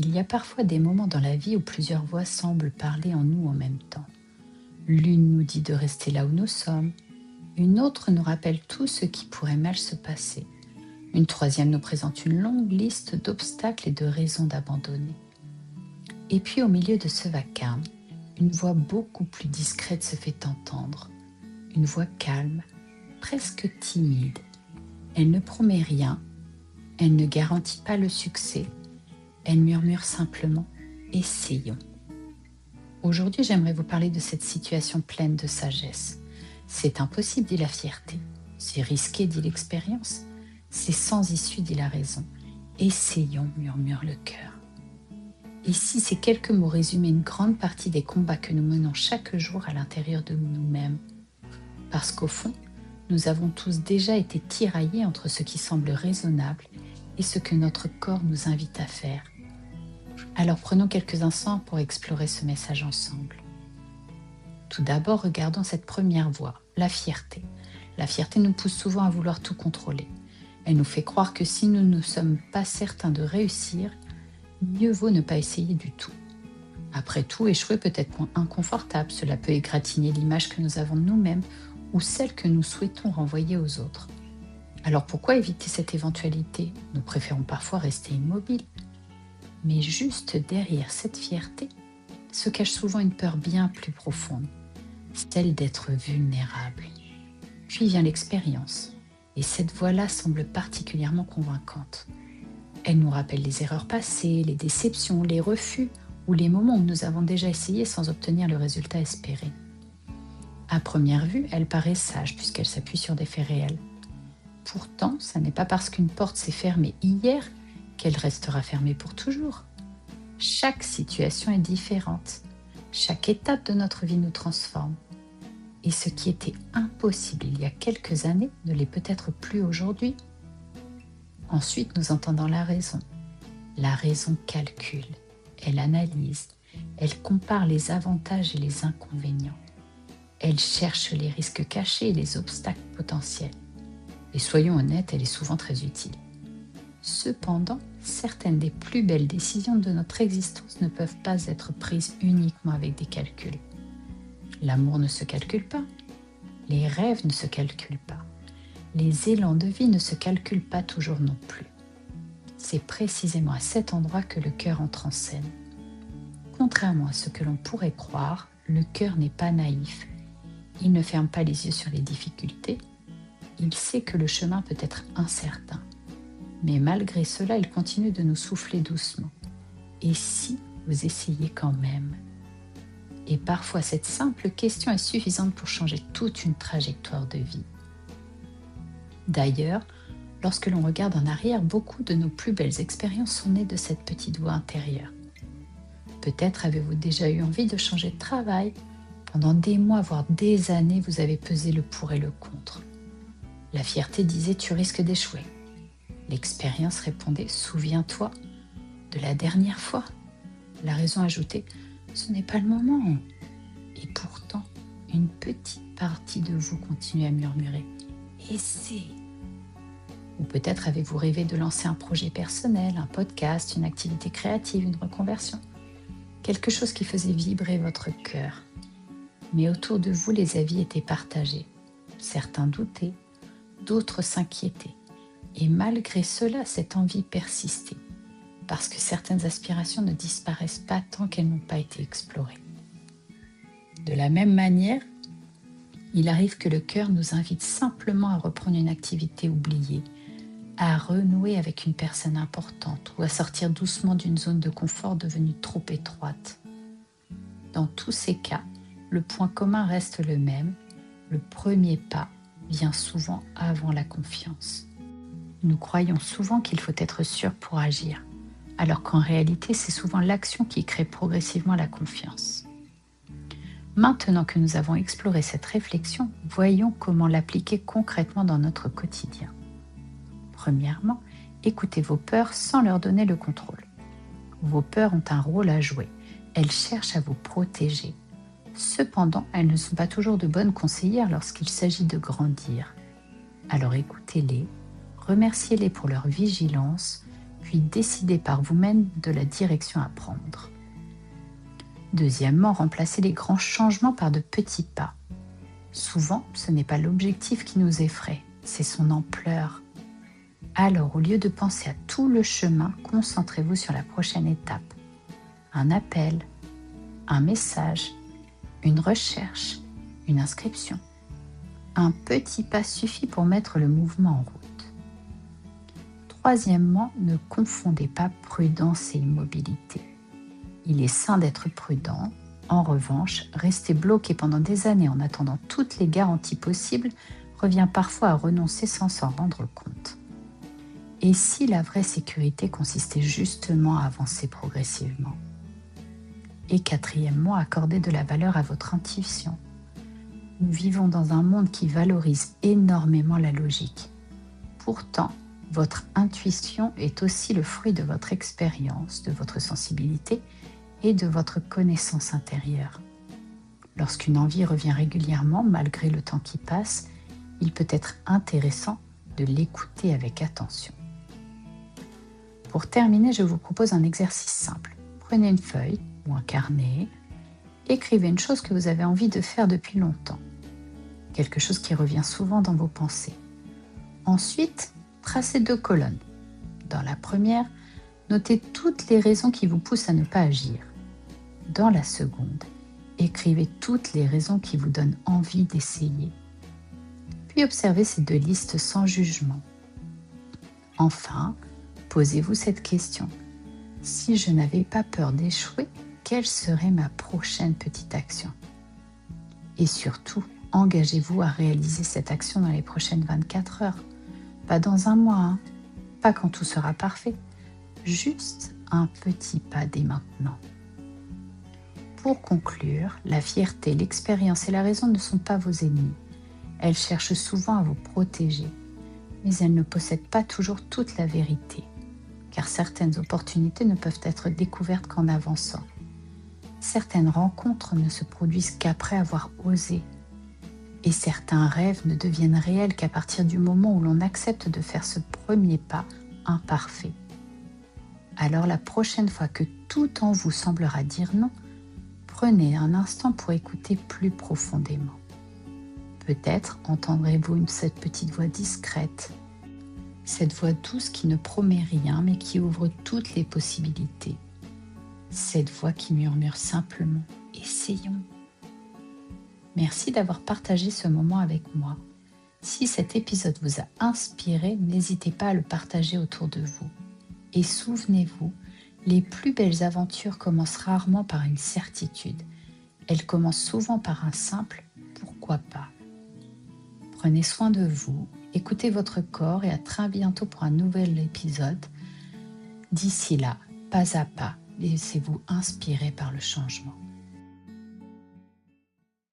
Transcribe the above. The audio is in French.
Il y a parfois des moments dans la vie où plusieurs voix semblent parler en nous en même temps. L'une nous dit de rester là où nous sommes, une autre nous rappelle tout ce qui pourrait mal se passer, une troisième nous présente une longue liste d'obstacles et de raisons d'abandonner. Et puis au milieu de ce vacarme, une voix beaucoup plus discrète se fait entendre, une voix calme, presque timide. Elle ne promet rien, elle ne garantit pas le succès, elle murmure simplement « essayons ». Aujourd'hui, j'aimerais vous parler de cette situation pleine de sagesse. C'est impossible, dit la fierté. C'est risqué, dit l'expérience. C'est sans issue, dit la raison. Essayons, murmure le cœur. Et si ces quelques mots résumaient une grande partie des combats que nous menons chaque jour à l'intérieur de nous-mêmes? Parce qu'au fond, nous avons tous déjà été tiraillés entre ce qui semble raisonnable et ce que notre corps nous invite à faire. Alors prenons quelques instants pour explorer ce message ensemble. Tout d'abord, regardons cette première voie, la fierté. La fierté nous pousse souvent à vouloir tout contrôler. Elle nous fait croire que si nous ne sommes pas certains de réussir, mieux vaut ne pas essayer du tout. Après tout, échouer peut être inconfortable, cela peut égratigner l'image que nous avons de nous-mêmes ou celle que nous souhaitons renvoyer aux autres. Alors pourquoi éviter cette éventualité? Nous préférons parfois rester immobiles. Mais juste derrière cette fierté se cache souvent une peur bien plus profonde, celle d'être vulnérable. Puis vient l'expérience, et cette voix-là semble particulièrement convaincante. Elle nous rappelle les erreurs passées, les déceptions, les refus, ou les moments où nous avons déjà essayé sans obtenir le résultat espéré. À première vue, elle paraît sage puisqu'elle s'appuie sur des faits réels. Pourtant, ce n'est pas parce qu'une porte s'est fermée hier qu'elle restera fermée pour toujours. Chaque situation est différente. Chaque étape de notre vie nous transforme. Et ce qui était impossible il y a quelques années ne l'est peut-être plus aujourd'hui. Ensuite, nous entendons la raison. La raison calcule, elle analyse, elle compare les avantages et les inconvénients. Elle cherche les risques cachés et les obstacles potentiels. Et soyons honnêtes, elle est souvent très utile. Cependant, certaines des plus belles décisions de notre existence ne peuvent pas être prises uniquement avec des calculs. L'amour ne se calcule pas, les rêves ne se calculent pas, les élans de vie ne se calculent pas toujours non plus. C'est précisément à cet endroit que le cœur entre en scène. Contrairement à ce que l'on pourrait croire, le cœur n'est pas naïf. Il ne ferme pas les yeux sur les difficultés. Il sait que le chemin peut être incertain. Mais malgré cela, il continue de nous souffler doucement. Et si vous essayez quand même? Et parfois, cette simple question est suffisante pour changer toute une trajectoire de vie. D'ailleurs, lorsque l'on regarde en arrière, beaucoup de nos plus belles expériences sont nées de cette petite voix intérieure. Peut-être avez-vous déjà eu envie de changer de travail. Pendant des mois, voire des années, vous avez pesé le pour et le contre. La fierté disait « tu risques d'échouer ». L'expérience répondait « souviens-toi de la dernière fois ». La raison ajoutait « ce n'est pas le moment ». Et pourtant, une petite partie de vous continue à murmurer « essaie ». Ou peut-être avez-vous rêvé de lancer un projet personnel, un podcast, une activité créative, une reconversion. Quelque chose qui faisait vibrer votre cœur. Mais autour de vous, les avis étaient partagés. Certains doutaient, d'autres s'inquiétaient. Et malgré cela, cette envie persistait, parce que certaines aspirations ne disparaissent pas tant qu'elles n'ont pas été explorées. De la même manière, il arrive que le cœur nous invite simplement à reprendre une activité oubliée, à renouer avec une personne importante ou à sortir doucement d'une zone de confort devenue trop étroite. Dans tous ces cas, le point commun reste le même, le premier pas vient souvent avant la confiance. Nous croyons souvent qu'il faut être sûr pour agir, alors qu'en réalité, c'est souvent l'action qui crée progressivement la confiance. Maintenant que nous avons exploré cette réflexion, voyons comment l'appliquer concrètement dans notre quotidien. Premièrement, écoutez vos peurs sans leur donner le contrôle. Vos peurs ont un rôle à jouer. Elles cherchent à vous protéger. Cependant, elles ne sont pas toujours de bonnes conseillères lorsqu'il s'agit de grandir. Alors écoutez-les, remerciez-les pour leur vigilance puis décidez par vous-même de la direction à prendre. Deuxièmement, remplacez les grands changements par de petits pas. Souvent, ce n'est pas l'objectif qui nous effraie, c'est son ampleur. Alors, au lieu de penser à tout le chemin, concentrez-vous sur la prochaine étape. Un appel, un message, une recherche, une inscription. Un petit pas suffit pour mettre le mouvement en route. Troisièmement, ne confondez pas prudence et immobilité. Il est sain d'être prudent. En revanche, rester bloqué pendant des années en attendant toutes les garanties possibles revient parfois à renoncer sans s'en rendre compte. Et si la vraie sécurité consistait justement à avancer progressivement? Et quatrièmement, accordez de la valeur à votre intuition. Nous vivons dans un monde qui valorise énormément la logique. Pourtant, votre intuition est aussi le fruit de votre expérience, de votre sensibilité et de votre connaissance intérieure. Lorsqu'une envie revient régulièrement, malgré le temps qui passe, il peut être intéressant de l'écouter avec attention. Pour terminer, je vous propose un exercice simple. Prenez une feuille ou un carnet, écrivez une chose que vous avez envie de faire depuis longtemps, quelque chose qui revient souvent dans vos pensées. Ensuite, tracez 2 colonnes. Dans la première, notez toutes les raisons qui vous poussent à ne pas agir. Dans la seconde, écrivez toutes les raisons qui vous donnent envie d'essayer. Puis observez ces 2 listes sans jugement. Enfin, posez-vous cette question. Si je n'avais pas peur d'échouer, quelle serait ma prochaine petite action? Et surtout, engagez-vous à réaliser cette action dans les prochaines 24 heures. Pas dans un mois, pas quand tout sera parfait. Juste un petit pas dès maintenant. Pour conclure, la fierté, l'expérience et la raison ne sont pas vos ennemis. Elles cherchent souvent à vous protéger, mais elles ne possèdent pas toujours toute la vérité, car certaines opportunités ne peuvent être découvertes qu'en avançant. Certaines rencontres ne se produisent qu'après avoir osé, et certains rêves ne deviennent réels qu'à partir du moment où l'on accepte de faire ce premier pas imparfait. Alors la prochaine fois que tout en vous semblera dire non, prenez un instant pour écouter plus profondément. Peut-être entendrez-vous cette petite voix discrète, cette voix douce qui ne promet rien mais qui ouvre toutes les possibilités. Cette voix qui murmure simplement « Essayons ». Merci d'avoir partagé ce moment avec moi. Si cet épisode vous a inspiré, n'hésitez pas à le partager autour de vous. Et souvenez-vous, les plus belles aventures commencent rarement par une certitude. Elles commencent souvent par un simple « pourquoi pas ». Prenez soin de vous, écoutez votre corps et à très bientôt pour un nouvel épisode. D'ici là, pas à pas, laissez-vous inspirer par le changement.